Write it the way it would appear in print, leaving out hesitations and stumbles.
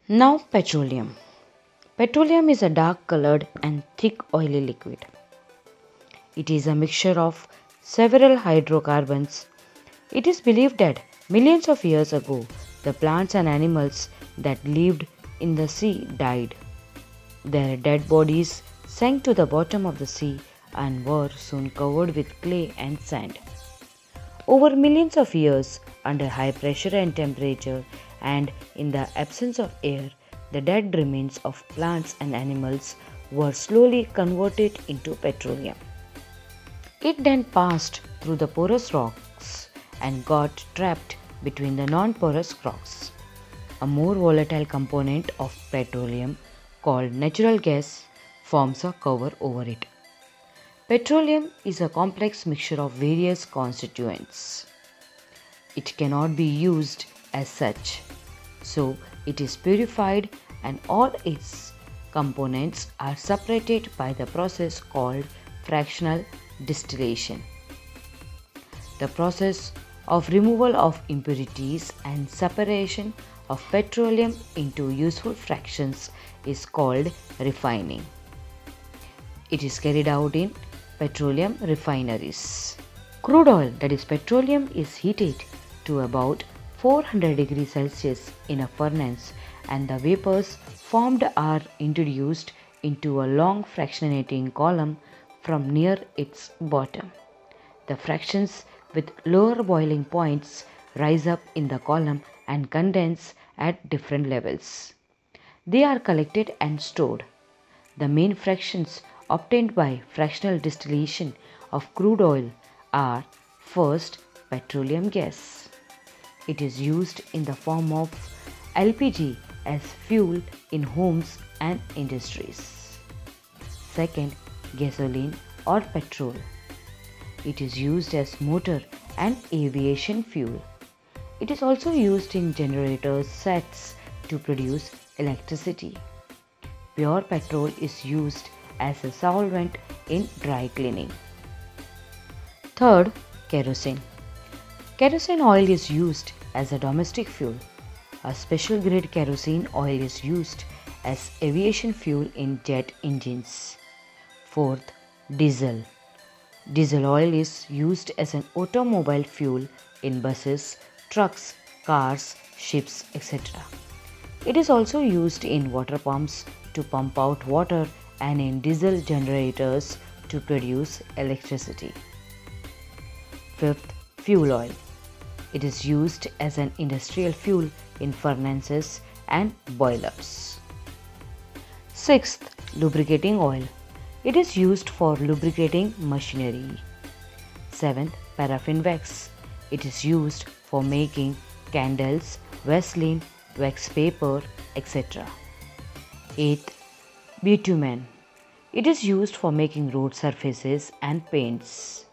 Now, petroleum. Petroleum is a dark colored and thick oily liquid. It is a mixture of several hydrocarbons. It is believed that millions of years ago, the plants and animals that lived in the sea died. Their dead bodies sank to the bottom of the sea and were soon covered with clay and sand. Over millions of years, under high pressure and temperature, and in the absence of air, the dead remains of plants and animals were slowly converted into petroleum. It then passed through the porous rocks and got trapped between the non porous rocks. A more volatile component of petroleum, called natural gas, forms a cover over it. Petroleum is a complex mixture of various constituents. It cannot be used as such, so it is purified and all its components are separated by the process called fractional distillation. The process of removal of impurities and separation of petroleum into useful fractions is called refining. It is carried out in petroleum refineries. Crude oil, that is petroleum, is heated to about 400 degrees Celsius in a furnace and the vapors formed are introduced into a long fractionating column from near its bottom. The fractions with lower boiling points rise up in the column and condense at different levels. They are collected and stored. The main fractions obtained by fractional distillation of crude oil are: first, petroleum gas. It is used in the form of LPG as fuel in homes and industries. Second, gasoline or petrol. It is used as motor and aviation fuel. It is also used in generators sets to produce electricity. Pure petrol is used as a solvent in dry cleaning. Third, kerosene. Kerosene oil is used as a domestic fuel. A special grade kerosene oil is used as aviation fuel in jet engines. Fourth, diesel. Diesel oil is used as an automobile fuel in buses, trucks, cars, ships, etc. It is also used in water pumps to pump out water and in diesel generators to produce electricity. Fifth, fuel oil. It is used as an industrial fuel in furnaces and boilers. Sixth, lubricating oil. It is used for lubricating machinery. Seventh, paraffin wax. It is used for making candles, Vaseline, wax paper, etc. Eighth, bitumen. It is used for making road surfaces and paints.